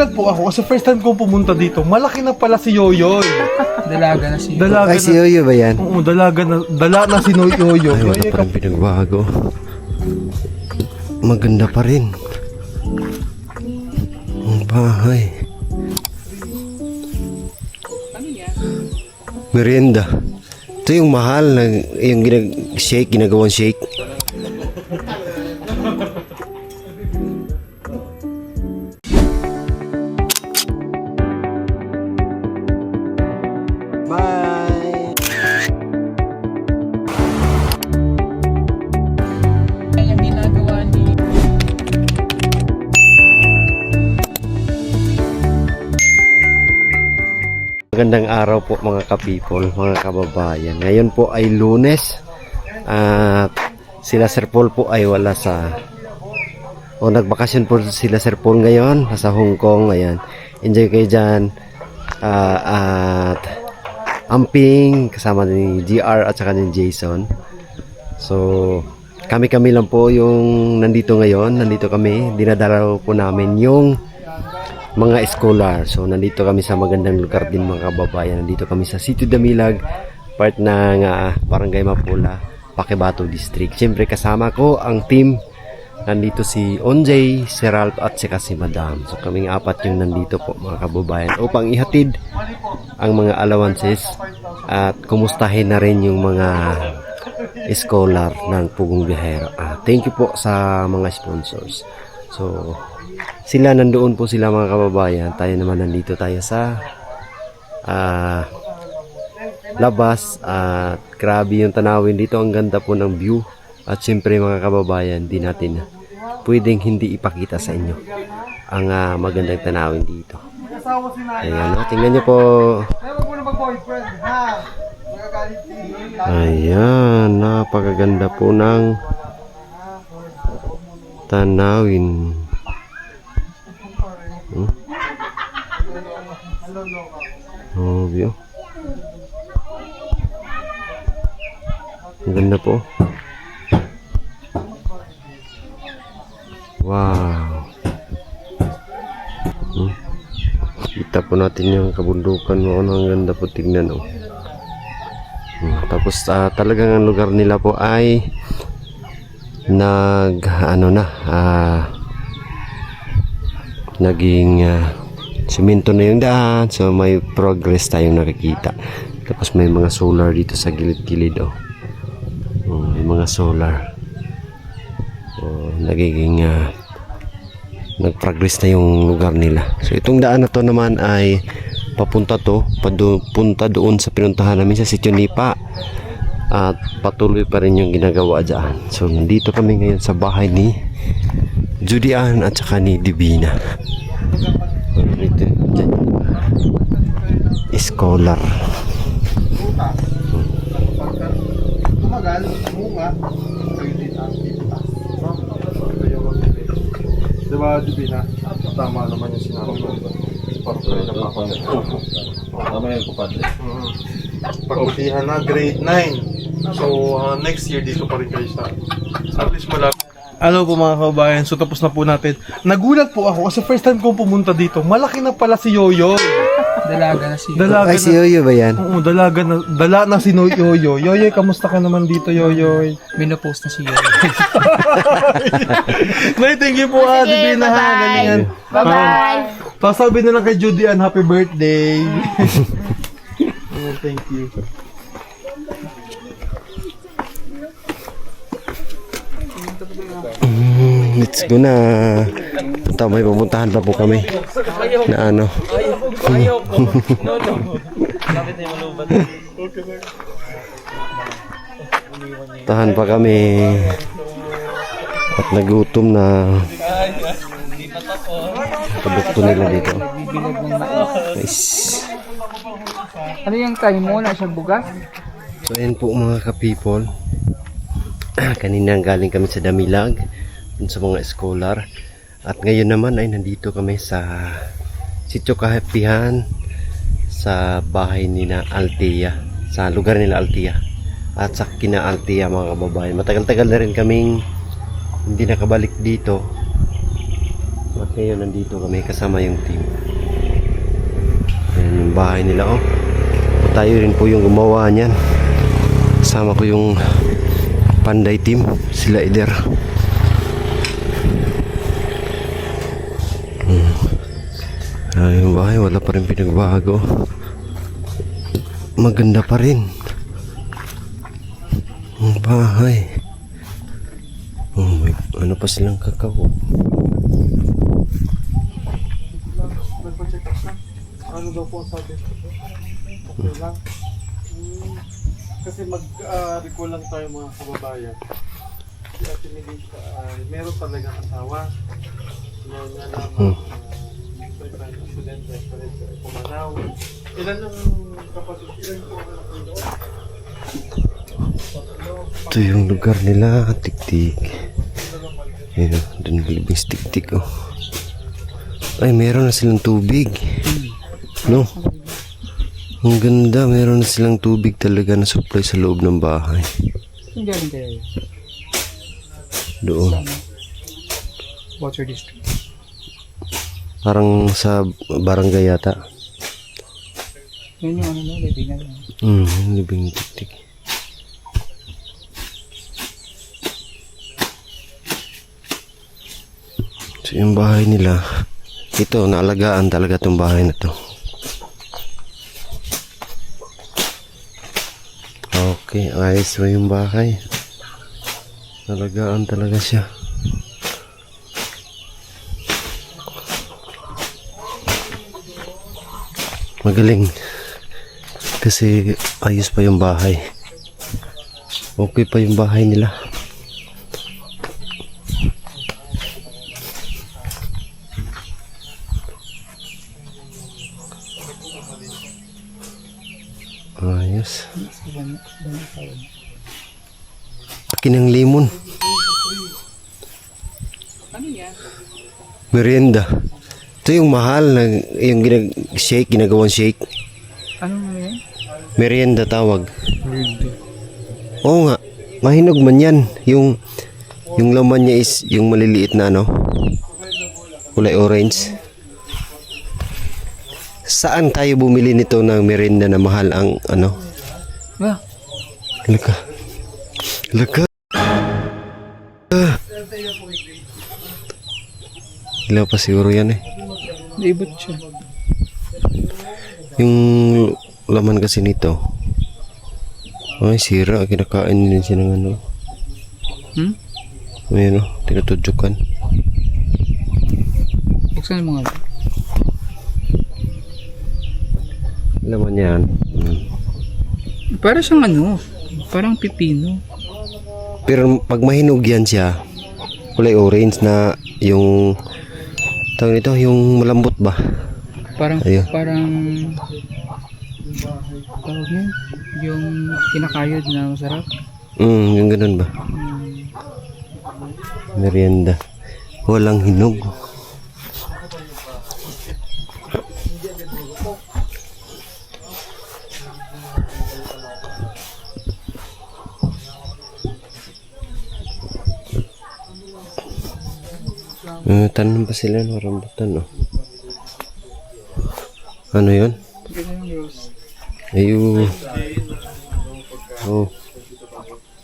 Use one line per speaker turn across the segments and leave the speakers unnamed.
Po ako kasi first time ko pumunta dito. Malaki na pala si Yoyoy.
Dalaga na si Yoyoy.
Dalaga
Ay, si Yoyo ba yan?
Oo, dala na si Yoyo.
Ay, wala pa rin pinagbago. Maganda pa rin ang bahay. Merienda. Ito yung mahal na yung ginagawang shake. Bye.
Ang ginagawa ni
Magandang araw po mga ka-people, mga kababayan. Ngayon po ay Lunes at sila Sir Paul po ay wala nagbakasyon po sila Sir Paul ngayon sa Hong Kong. Ayan, enjoy kayo dyan. At Amping kasama ni GR at saka ni Jason. So kami lang po yung nandito ngayon. Nandito kami, dinadala po namin yung mga scholar. So nandito kami sa magandang lugar din mga kababayan. Nandito kami sa Sitio Damilag, part ng Barangay Mapula, Paquibato District. Siyempre kasama ko ang team. Nandito si Onjay, si Ralph at si Madam. So kaming apat yung nandito po mga kababayan upang ihatid ang mga allowances at kumustahin na rin yung mga scholar ng Pugong Biyahero. Thank you po sa mga sponsors. So sila nandoon po sila mga kababayan. Tayo naman nandito tayo sa labas at grabe yung tanawin dito. Ang ganda po ng view. At siyempre mga kababayan, di natin pwedeng hindi ipakita sa inyo ang magandang tanawin dito. Ayan, tingnan nyo po. Ayan, napakaganda po ng tanawin. Oh, view. Ang ganda po. Wow. Kita po natin yung kabundukan mo. Ang ganda po tignan. Tapos talagang ang lugar nila po ay naging simento na yung daan. So may progress tayong nakikita. Tapos may mga solar dito sa gilid-gilid. May mga solar. Nagiging nag-progress na yung lugar nila. So itong daan na to naman ay papunta doon sa pinuntahan namin sa Sitio Nipa. At patuloy pa rin yung ginagawa dyan. So nandito kami ngayon sa bahay ni Judian at saka ni Divina. Ito dyan, scholar.
Diba, Divina? Tama naman yung sinabi mo.
Tama yung kupadre.
Pagbutihan na, grade 9. So, next year dito pa rin kayo sa at least malapit. Ano po mga kababayan, so tapos na po natin. Nagulat po ako kasi first time ko pumunta dito. Malaki na pala si Yoyoy.
Dalaga na si Yoyoy.
Ay, si Yoyo ba yan?
Oo, dala na si Yoyoy. Yoyoy, kamusta ka naman dito, Yoyoy?
Minopost na si Yoyoy.
Nay, thank you po, Divina. Ganyan.
Bye-bye.
Pasabi na lang kay Judy and happy birthday. Oh, thank you.
Let's go na. May pupuntahan pa po kami na ano. Tahan pa kami at nagutom na. Produkto nila dito. Nice.
Ano yung time mo na siyang bugas?
So ayan po mga ka-people. Kanina galing kami sa Damilag sa mga scholar. At ngayon naman ay nandito kami sa Sitio Kahapihan sa bahay nila Altea, sa lugar nila Altea at sa kina Altea mga kababayan. Matagal-tagal na rin kaming hindi nakabalik dito. Ngayon nandito kami kasama yung team. Ayan yung bahay nila oh. Tayo rin po yung gumawa niyan. Kasama ko yung Panday team, sila Ider. Yung bahay wala pa rin pinagbago. Maganda pa rin ang bahay. Oh, may ano pa silang kakao.
Ano daw po sabi? Okay lang. Kasi mag-recall lang tayo mga kababayan. Si Ate Melissa ay meron talagang asawa. Meron nga naman student sa Pumanaw. Ilan ang kapatid? Ilan po ang kapatid?
Ito yung lugar nila, Tiktik. Ayan, dun malibing Tiktik oh. Ay, meron na silang tubig. No? Ang ganda, meron na silang tubig talaga na supply sa loob ng bahay.
Saan galing kayo?
Doon.
Water district.
Parang sa barangay yata.
Yun yung ano na, libingan na.
Yung libing Tiktik. So yung bahay nila, ito, naalagaan talaga itong bahay na to. Okay, ayos mo yung bahay. Naalagaan talaga siya. Magaling. Kasi ayos pa yung bahay. Okay pa yung bahay nila. Ayos. Akin ang limon.
Ano yan?
Merienda. Ito yung mahal na yung shake, ginagawang shake.
Ano na yan?
Merienda tawag. Oo nga. Mahinog man yan. Yung laman niya is yung maliliit na ano. Kulay orange. Saan tayo bumili nito ng merienda na mahal ang ano?
Ah,
Laka. Laka. Ilaw pa siguro yan eh.
libot siya.
Yung laman kasi nito. Ay, sira. Kinakain din siya ng ano. Ayan o. Tinutudyokan.
Buksan mo nga.
Laman yan.
Para siyang ano, parang pipino.
Pero pag mahinog yan siya, kulay orange na yung tawag nito, yung malambot ba?
Parang,
Ayun.
parang, tawag yun, yung kinakayod na masarap.
Yung ganun ba? Merienda. Walang hinog. Tanong pa sila ng rambutan, oh. Ano yun?
Ganyan yung rose.
Ayun. Oh.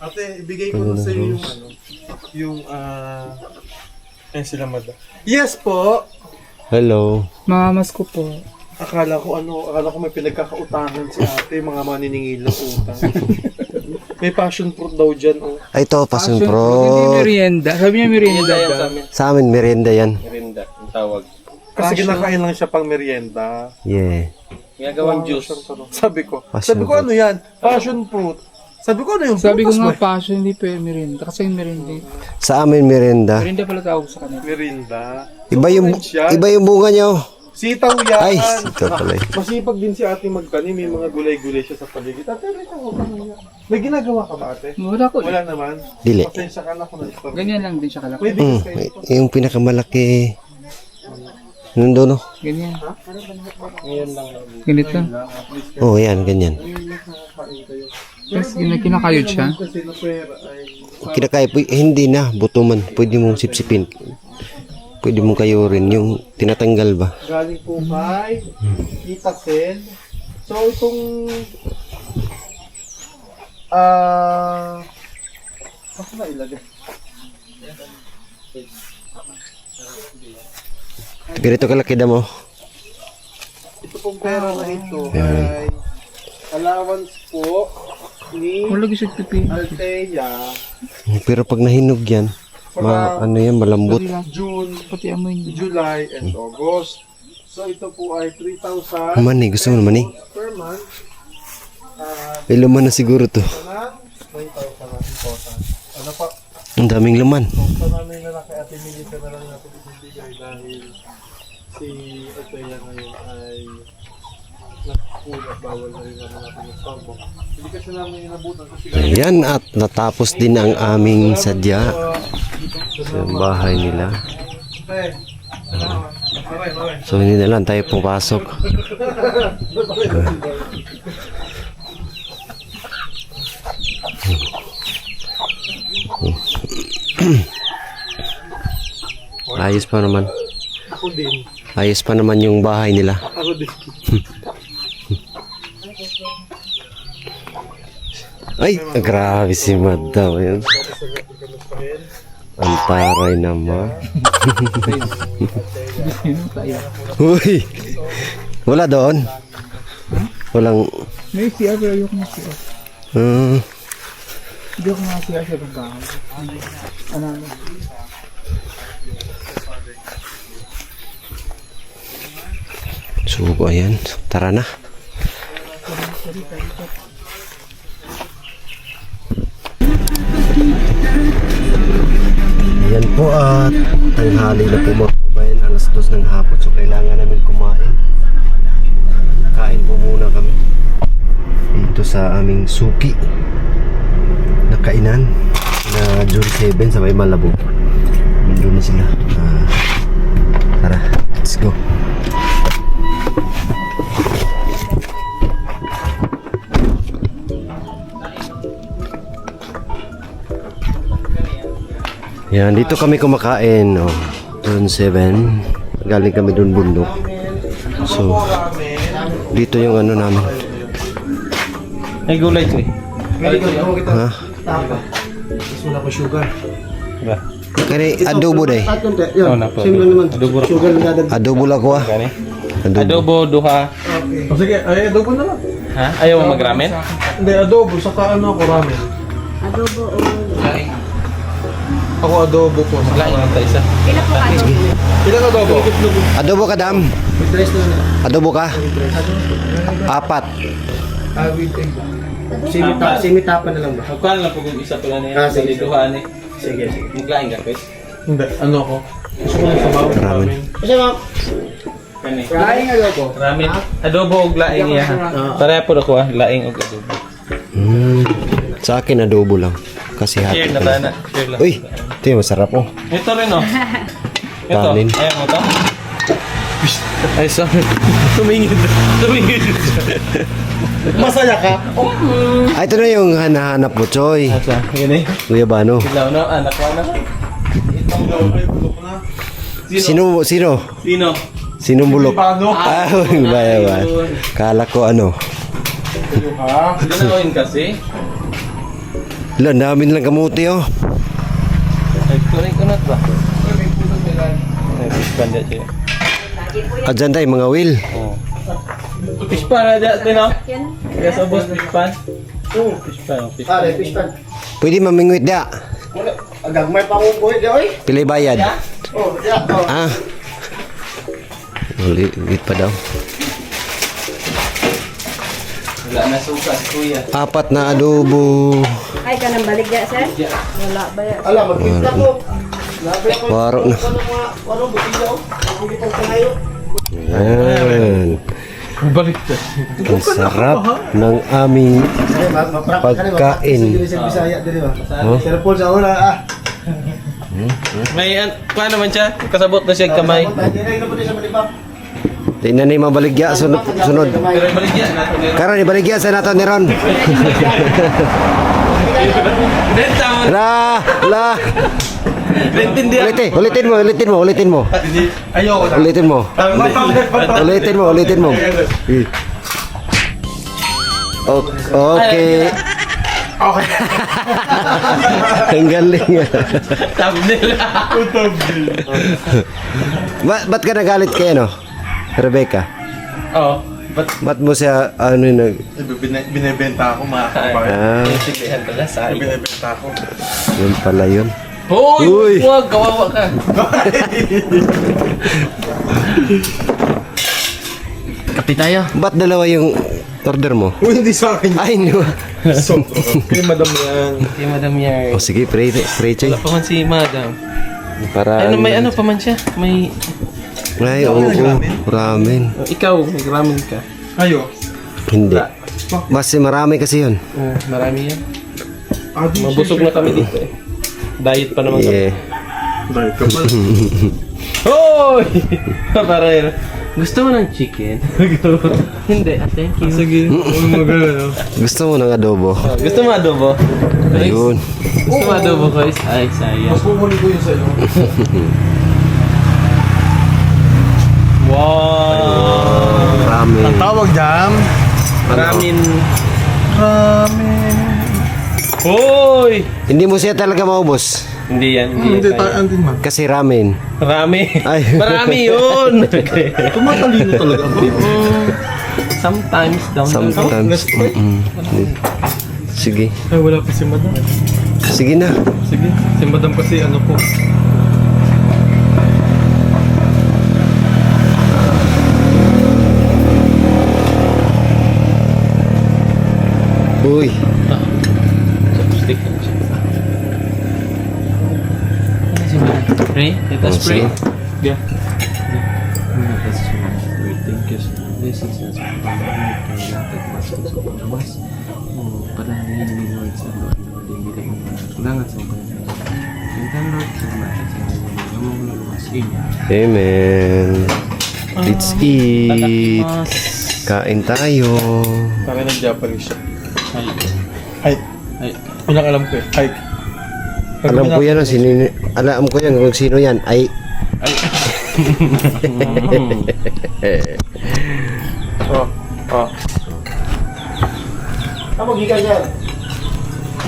Ate, ibigay ko na sa iyo yung ano, yung yan sila mada. Yes po.
Hello.
Mamamas ko po.
Akala ko may pinagkakautangan si ate, mga maniningil ng utang. May passion fruit daw dyan, oh.
Ay, ito, passion
Hindi
fruit.
merienda. Sabi niya merienda daw.
Sa amin, merienda yan.
Merinda, ang tawag.
Kasi kinakain lang siya pang merienda.
Yeah.
Ginagawang juice.
Sabi ko
Passion
ano yan? Passion fruit. Sabi ko ano yung
Sabi ko
prutas
nga
ba?
passion, hindi pa yung merienda. Kasi yung merienda.
Sa amin, merienda.
Merienda pala tawag sa kanila.
Merinda.
Iba yung bunga niyo.
Sitaw yan.
Ay, ito pala.
Masipag din si ate magtanim. May mga gulay-gulay siya sa paligid. Ate, may ginagawa ka ba ate?
Wala ko.
Wala naman.
Dili.
Pasensya ka na kung nag-store.
Ganyan lang din siya kalaki.
Pwede kasi.
Yung pinakamalaki. Nandun, no?
Ganyan. Ganito.
Oh, yan, ganyan.
Tapos kinakayod siya.
Kasi na pera ay...
Kinakaya, hindi na, buto man. Pwede mong sipsipin. Pwede mong kayo rin yung tinatanggal ba?
Galing po kay Tita Sen. So, itong ako na ilagay.
Ganito kalaki mo.
Ito pong pera na ito ay allowance po ni
Wala gisag pipi.
Althea
Pero pag nahinog yan, ano yan, malambot.
June,
Pati amoy niya.
July, and August. So, ito po ay 3,000
Mani, gusto mo naman eh.
per month.
May laman na siguro to.
Na 9,000 na important. Ano pa?
Ang daming laman.
Sa namin na lang kay Ate Milita na lang natin ibibigay dahil si Althea ngayon ay nakukulat, bawal na rin naman natin yung Starbucks. Hindi kasi namin inabutan kasi
Ayan, at natapos din ang aming sadya sa bahay nila. So hindi na lang tayo pupasok. Ayos pa naman.
ako din.
Ayos pa naman yung bahay nila.
Ako din.
Ay, grabe si Madam. Ayan. Ang taray naman. Uy! Wala doon. Walang...
May siya, pero ayoko na siya. Hindi ako nga siya sa babae. Ano?
So, ayan. Tara na. Ayan po at tanghali na po mga kabayan. Alas 2 ng hapon. So, kailangan namin kumain. Kain po muna kami. Dito sa aming suki. Na kainan. Na June 7 sa may Malabo. Nandun na sila. Tara, let's go. Yan, dito kami kumakain. Oh, June 7. Galing kami doon bundok. So, dito yung ano namin.
May gulay ko eh.
Ha?
Wala ko sugar.
Ba?
Kani adobo day.
Oo na po. Adobo ra.
Adobo lang ko ah.
Gani?
Adobo.
Adobo duha.
O sige, ay adobo na lang.
Ha? Ayaw mo mag-ramen?
Hindi, adobo. Saka ano ako ramen.
Adobo o
Ako adobo po.
Lain ang isa.
pila po kayo?
Ilang adobo?
Adobo ka dam. Adobo ka. 4.
Simitapan na lang ba?
Magkuhan lang po kung isa pala na yan. Sige. Duha ni.
Sige.
Maglain ka, Chris.
Hindi, ano ako? Gusto ko ng sabaw.
Ramen.
Kasi ma'am,
Kani.
kain nga ko.
Ramen. Adobo og laing iya. Pareha po ako ah. Laing og adobo.
Sa akin adobo lang. Kasi
Share na
hati.
tayo na. Share lang.
Uy, ito yung masarap oh.
Ito rin oh. Ito.
Kanin.
Ayan mo to. Ay, sorry. Tumingin. Tumingin.
Masaya ka?
Ah, ito na yung hanahanap mo, Choy.
Asa, gani.
Guyabano.
Ilaw na, anak ko na.
Itong adobo, bulok na.
Sino?
Sino?
Sinong bulok?
Paano?
Ah, baya ba? Kala ko ano.
Ha?
Ganawin kasi.
Wala, namin lang kamuti oh.
Ay, kunay-kunat ba? Ay, panda siya.
Adyan tayo mga will.
Oh. Fish pan na dyan, no? Kaya sa boss, fish pan. Oo, fish pan. Fish pan.
Fish pan.
Pwede mamingwit da.
Wala. Agagmay pa akong buhay di oy.
Pilay bayad.
Oh, yeah. Oh.
Ah. Ulit pa daw.
Wala na suka si kuya.
4 na adobo.
Ay, ka nang balik ya, sir? Wala ba ya?
Ala, magpinta ko. Labi ako.
Waro na.
Ano, butilaw? Ako kitang kanayo.
Yan.
Balik ka.
Ang sarap ng aming pagkain.
Sige, sa Bisaya diri ba?
Oh.
Sir Paul sa una ah.
May, paano naman siya? Kasabot na siya kamay.
Diri na po sa Malibak.
Tingnan ni mabaligya sunod.
Pero baligyan natin.
Karon ibaligya sa nato ni Ron.
Benta mo.
La.
Naintindihan.
Ulitin mo.
Hindi, ayoko na.
Ulitin mo. Ulitin mo. Okay.
Okay.
Ang galing.
Thumbnail.
Ba't ka nagalit kay ano? Rebecca?
Oo.
Ba't mo siya ano nag...
Binibenta ako mga kabayan.
Ah,
Naintindihan pala sa iyo.
Binibenta ako.
yun pala yun.
Hoy!
Uy!
Huwag! Kawawa ka. Kape tayo.
Ba't dalawa yung order mo?
Uy, hindi sa akin.
Ay, hindi mo.
So, kay madam yan.
Okay, Madam Yar.
O sige, pray Chay.
Wala pa man si Madam.
Para...
Ano, may ano pa man siya? May...
Ay, oo. Ramen.
Ikaw, may ramen ka.
Ayo.
Hindi. Mas marami kasi yun.
Marami yan. Mabusog na kami dito eh. Diet pa naman kami.
Yeah.
Dahil ka pala.
Hoy! Para yun. Gusto mo ng chicken? Hindi, thank you.
Sige. Huwag mo gano'n.
Gusto mo ng adobo?
Gusto mo adobo?
Ayun.
Gusto mo adobo, guys? Ay, sayang.
Mas pumuli ko yun sa'yo.
Wow!
Ramen.
Ang tawag dyan?
Ramen.
Ramen.
Hoy!
Hindi mo siya talaga maubos.
Hindi yan.
Hindi tayo andin man.
Kasi ramen.
Marami.
Ay.
Marami yun.
Tumatalino talaga ako.
Sometimes down the road.
Sometimes. Sige.
Ay, wala pa si madam.
Sige na.
Sige. Si madam kasi ano po.
Uy.
Stick lang siya. Ano si Madam? Pray? Let us pray.
Sige.
Yeah.
Thank you. Blessings us. Panalangin ni Lord sa Lord. Kulangan sa mga. Thank Lord sa mga.
Amen. Let's eat. Kain tayo.
Parang nag-Japanese siya.
Ay.
Hike.
Ay.
Yun ang alam ko eh. Hike.
Alam ko yan. Alam ko yan kung sino yan. Ay.
Oh. Oh.
Tama, giga dyan.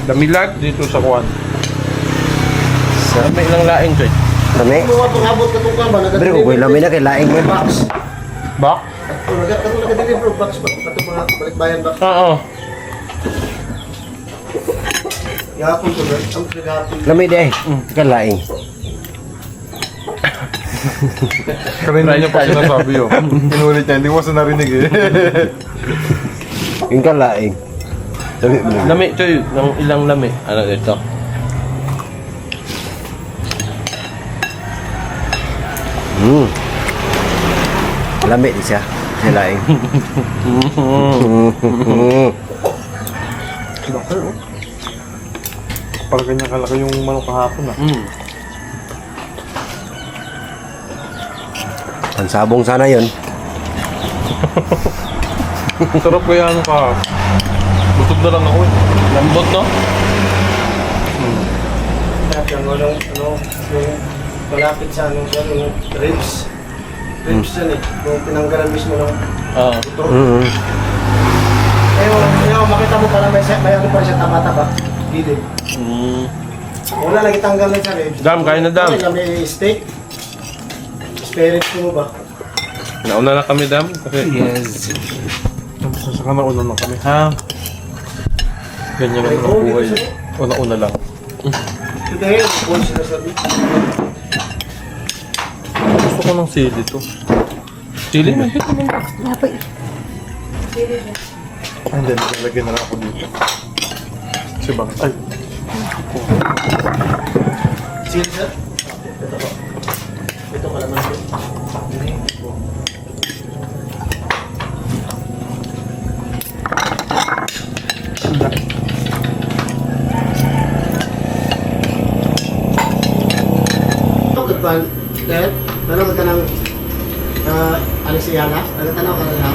Damilag dito sa kuwan.
Sa may ilang laing, Joy.
Kami?
Ano nga itong abot ka itong kamba?
Pero kung may lamin na kay laing mo.
Box.
Bak?
Katong nag-deliver box ba? Katong mga balikbayan box.
Oo.
Yapon ko, Bert. Ang nagapon.
Lamin eh. Kay laing.
Kanina niya pa sinasabi yun. Inulit niya. Hindi mo sa narinig eh.
Yung kalaing.
Lami, Joy. Ng ilang lami. Ano dito?
Lami di siya. Siya laing.
Bakit oh? Parang ganyan kalaki yung manok kahapon ah.
Pansabong sana yun.
Sarap kaya ano ka. Busog na lang ako eh.
Lambot, no?
Yung malapit sa anong dyan, yung ribs. Ribs dyan eh. Yung pinanggalan mismo ng
Oo.
ito.
Mm-hmm.
Yung makita mo pala may ano pa siya taba-taba. Gilid. Una lagi tanggal na siya ribs.
Dam, kain na, Dam.
Kasi may steak. Spare ribs mo ba?
Nauna na kami, Dam. Kasi
Yes.
Saka nauna na kami ha. Ganyan lang ang buhay. Una-una lang.
Today, kung sinasabi.
Gusto ko ng sili to.
chili na hit naman.
Ay, hindi. Nalagyan na lang ako dito. Kasi bakit? Ay.
Sino sir? Ito ko. Ito ka naman. Kagpan, Ted, nanonood ka ng Alisiana? Nagtatanaw ka na?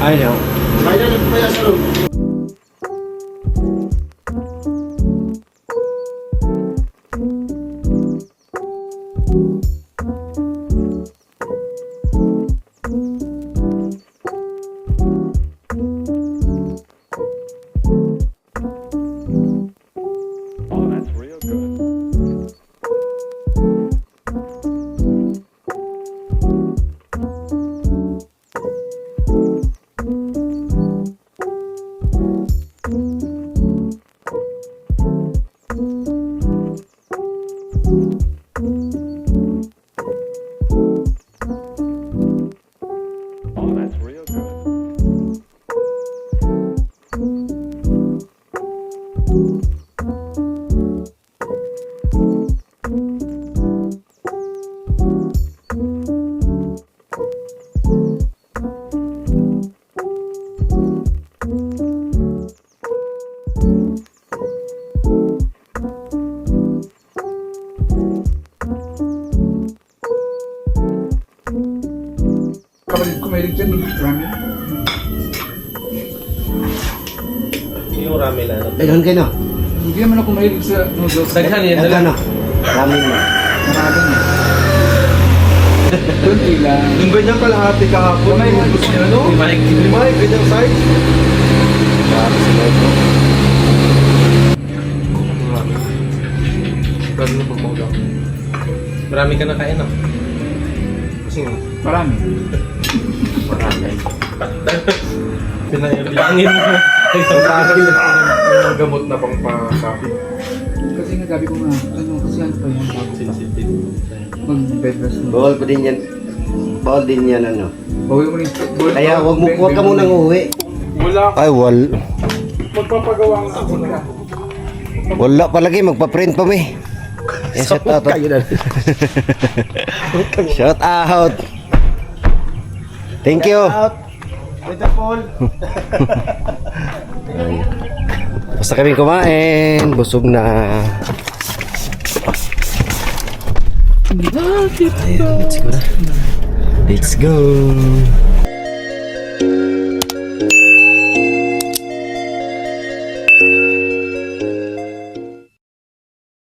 Ayaw.
May nanonood pa yan sa room.
Kapatid ko mahilig dyan, ramen.
Yung ramen na.
Dagan kayo no?
Hindi naman ako mahilig sa noodles.
Daghan yan.
Dagan no? Ramen mo.
Maraming eh. Kunti lang.
Yung ganyan kalahati kahapon,
Kamay mo.
gusto niya, ano?
Limay.
Limay, ganyang size. Gano'n na pagpaglang.
Marami ka na kain, no?
Kasi nga,
Marami.
pinailangin mo. Yung gamot na pang pasapit.
Kasi nga sabi ko nga, ano, kasi ano pa yan, bago
Sensitive.
mag-bed rest mo.
Bawal pa din yan. Bawal din yan ano.
Bawi mo rin.
Kaya wag ka munang uuwi.
Wala.
Ay,
Magpapagawa nga ako na.
wala palagi. Magpa-print pa mi. Shout out. Shout out. Thank you.
Tita Paul.
Basta kami kumain. Busog na. Ayun, let's go na. Let's go.